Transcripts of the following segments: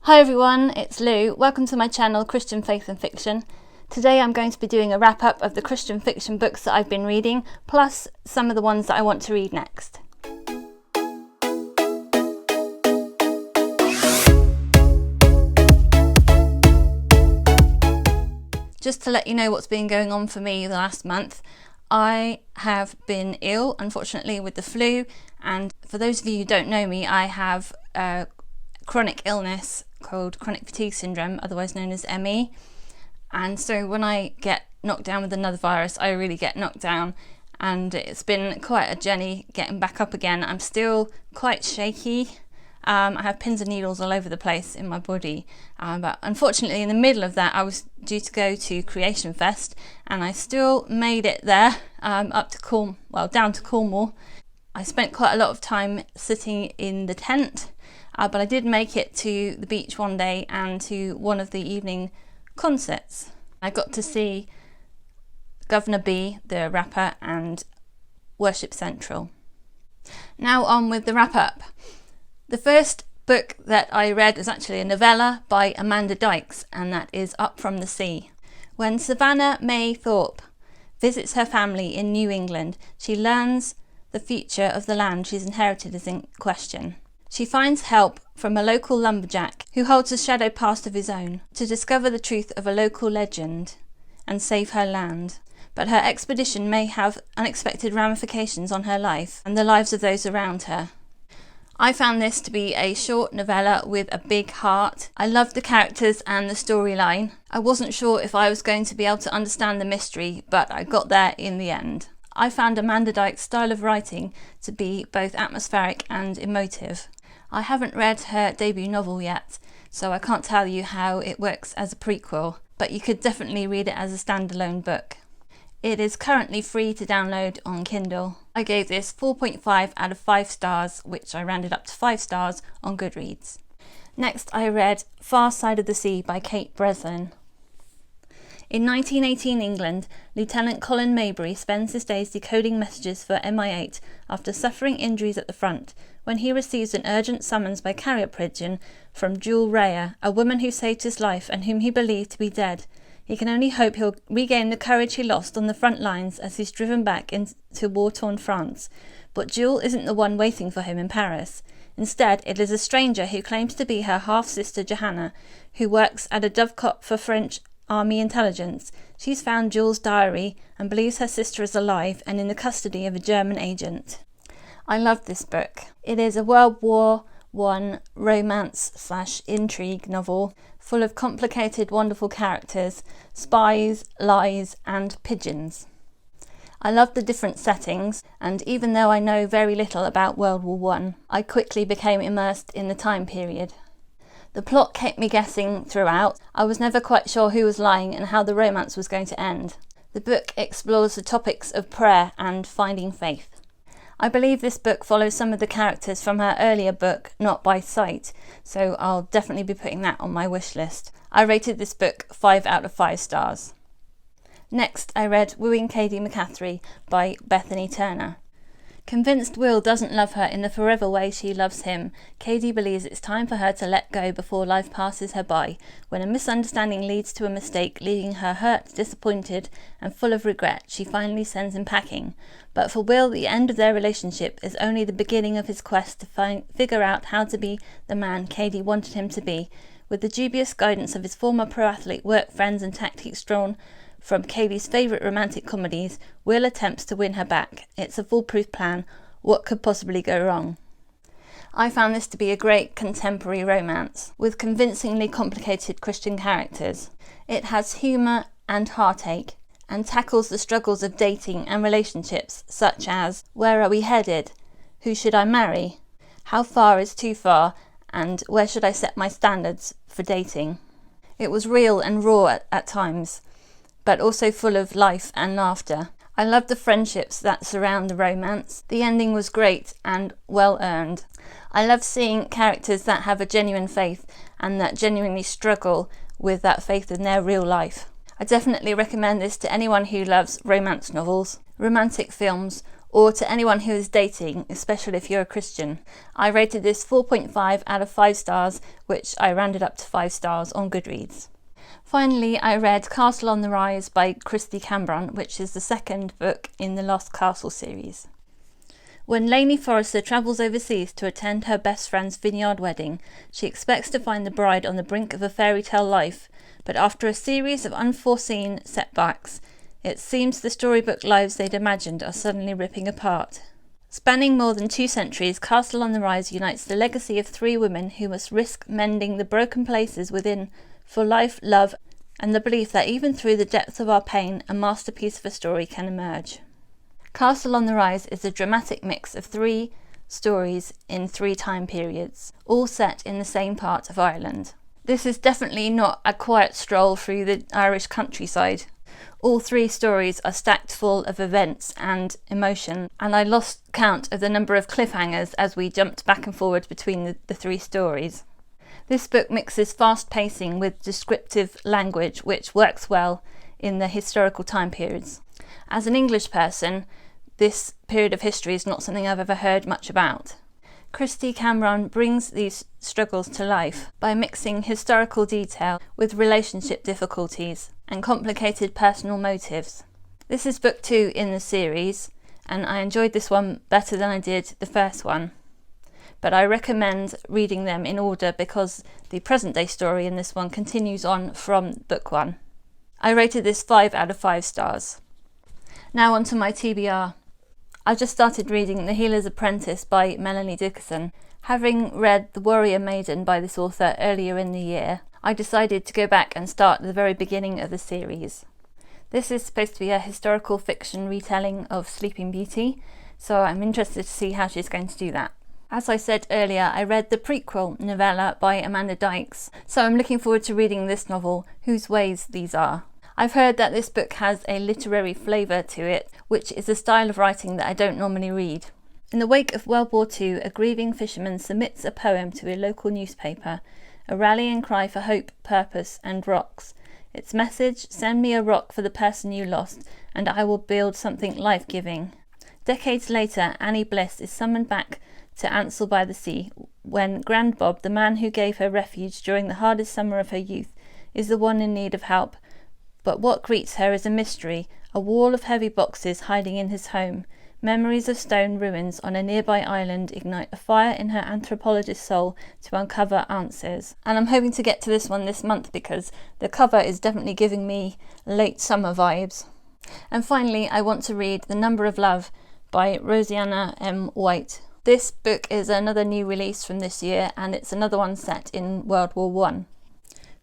Hi everyone, it's Lou. Welcome to my channel Christian Faith and Fiction. Today I'm going to be doing a wrap up of the Christian fiction books that I've been reading, plus some of the ones that I want to read next. Just to let you know what's been going on for me the last month, I have been ill, unfortunately, with the flu, and for those of you who don't know me, I have a chronic illness called chronic fatigue syndrome, otherwise known as ME. And so when I get knocked down with another virus, I really get knocked down, and it's been quite a journey getting back up again. I'm still quite shaky. I have pins and needles all over the place in my body, but unfortunately in the middle of that I was due to go to Creation Fest, and I still made it there, up to down to Cornwall. I spent quite a lot of time sitting in the tent, but I did make it to the beach one day and to one of the evening concerts. I got to see Governor B, the rapper, and Worship Central. Now on with the wrap up. The first book that I read is actually a novella by Dykes, and that is Up from the Sea. When Savannah May Thorpe visits her family in New England, she learns the future of the land she's inherited is in question. She finds help from a local lumberjack who holds a shadow past of his own to discover the truth of a local legend and save her land. But her expedition may have unexpected ramifications on her life and the lives of those around her. I found this to be a short novella with a big heart. I loved the characters and the storyline. I wasn't sure if I was going to be able to understand the mystery, but I got there in the end. I found Dykes' style of writing to be both atmospheric and emotive. I haven't read her debut novel yet, so I can't tell you how it works as a prequel, but you could definitely read it as a standalone book. It is currently free to download on Kindle. I gave this 4.5 out of 5 stars, which I rounded up to 5 stars on Goodreads. Next I read Far Side of the Sea by Kate Breslin. In 1918 England, Lieutenant Colin Maybury spends his days decoding messages for MI8 after suffering injuries at the front, when he receives an urgent summons by carrier pigeon from Jewel Rhea, a woman who saved his life and whom he believed to be dead. He can only hope he'll regain the courage he lost on the front lines as he's driven back into war-torn France. But Jewel isn't the one waiting for him in Paris. Instead, it is a stranger who claims to be her half-sister Johanna, who works at a dovecot for French Army intelligence. She's found Jewel's diary and believes her sister is alive and in the custody of a German agent. I love this book. It is a World War I romance/intrigue novel full of complicated, wonderful characters, spies, lies, and pigeons. I love the different settings, and even though I know very little about World War I quickly became immersed in the time period. The plot kept me guessing throughout. I was never quite sure who was lying and how the romance was going to end. The book explores the topics of prayer and finding faith. I believe this book follows some of the characters from her earlier book, Not by Sight, so I'll definitely be putting that on my wish list. I rated this book 5 out of 5 stars. Next, I read Wooing Cadie McCaffrey by Bethany Turner. Convinced Will doesn't love her in the forever way she loves him, Cadie believes it's time for her to let go before life passes her by, when a misunderstanding leads to a mistake, leaving her hurt, disappointed, and full of regret. She finally sends him packing. But for Will, the end of their relationship is only the beginning of his quest to figure out how to be the man Cadie wanted him to be. With the dubious guidance of his former pro-athlete work friends and tactics drawn from Cadie's favourite romantic comedies, Will attempts to win her back. It's a foolproof plan. What could possibly go wrong? I found this to be a great contemporary romance, with convincingly complicated Christian characters. It has humour and heartache, and tackles the struggles of dating and relationships, such as, where are we headed? Who should I marry? How far is too far? And where should I set my standards for dating? It was real and raw at times, but also full of life and laughter. I loved the friendships that surround the romance. The ending was great and well earned. I love seeing characters that have a genuine faith and that genuinely struggle with that faith in their real life. I definitely recommend this to anyone who loves romance novels, romantic films, or to anyone who is dating, especially if you're a Christian. I rated this 4.5 out of 5 stars, which I rounded up to 5 stars on Goodreads. Finally, I read Castle on the Rise by Kristy Cambron, which is the second book in the Lost Castle series. When Lainey Forrester travels overseas to attend her best friend's vineyard wedding, she expects to find the bride on the brink of a fairy tale life, but after a series of unforeseen setbacks, it seems the storybook lives they'd imagined are suddenly ripping apart. Spanning more than 2 centuries, Castle on the Rise unites the legacy of 3 women who must risk mending the broken places within for life, love, and the belief that even through the depths of our pain, a masterpiece of a story can emerge. Castle on the Rise is a dramatic mix of 3 stories in 3 time periods, all set in the same part of Ireland. This is definitely not a quiet stroll through the Irish countryside. All 3 stories are stacked full of events and emotion, and I lost count of the number of cliffhangers as we jumped back and forward between the 3 stories. This book mixes fast pacing with descriptive language, which works well in the historical time periods. As an English person, this period of history is not something I've ever heard much about. Kristy Cambron brings these struggles to life by mixing historical detail with relationship difficulties and complicated personal motives. This is book 2 in the series, and I enjoyed this one better than I did the first one. But I recommend reading them in order because the present day story in this one continues on from book 1. I rated this 5 out of 5 stars. Now on to my TBR. I just started reading The Healer's Apprentice by Melanie Dickerson. Having read The Warrior Maiden by this author earlier in the year, I decided to go back and start at the very beginning of the series. This is supposed to be a historical fiction retelling of Sleeping Beauty, so I'm interested to see how she's going to do that. As I said earlier, I read the prequel novella by Amanda Dykes, so I'm looking forward to reading this novel, Whose Ways These Are. I've heard that this book has a literary flavour to it, which is a style of writing that I don't normally read. In the wake of World War II, a grieving fisherman submits a poem to a local newspaper, a rallying cry for hope, purpose, and rocks. Its message, send me a rock for the person you lost, and I will build something life-giving. Decades later, Annie Bliss is summoned back to Ansell by the Sea, when Grand Bob, the man who gave her refuge during the hardest summer of her youth, is the one in need of help. But what greets her is a mystery, a wall of heavy boxes hiding in his home. Memories of stone ruins on a nearby island ignite a fire in her anthropologist soul to uncover answers. And I'm hoping to get to this one this month because the cover is definitely giving me late summer vibes. And finally, I want to read The Number of Love by Roseanna M. White. This book is another new release from this year, and it's another one set in World War I.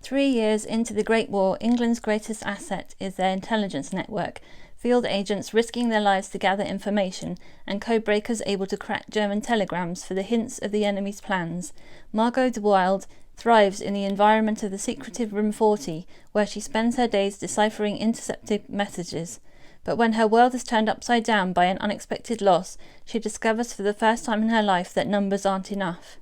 3 years into the Great War, England's greatest asset is their intelligence network, field agents risking their lives to gather information, and codebreakers able to crack German telegrams for the hints of the enemy's plans. Margot de Wilde thrives in the environment of the secretive Room 40, where she spends her days deciphering intercepted messages. But when her world is turned upside down by an unexpected loss, she discovers for the first time in her life that numbers aren't enough.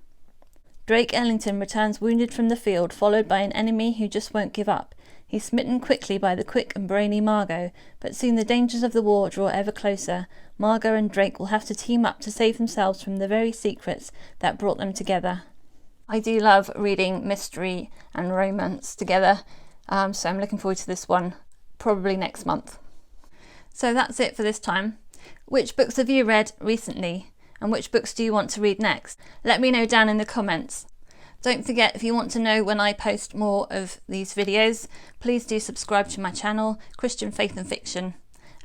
Drake Ellington returns wounded from the field, followed by an enemy who just won't give up. He's smitten quickly by the quick and brainy Margot, but soon the dangers of the war draw ever closer. Margot and Drake will have to team up to save themselves from the very secrets that brought them together. I do love reading mystery and romance together, so I'm looking forward to this one, probably next month. So that's it for this time. Which books have you read recently? And which books do you want to read next? Let me know down in the comments. Don't forget, if you want to know when I post more of these videos, please do subscribe to my channel, Christian Faith and Fiction.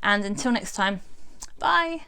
And until next time, bye!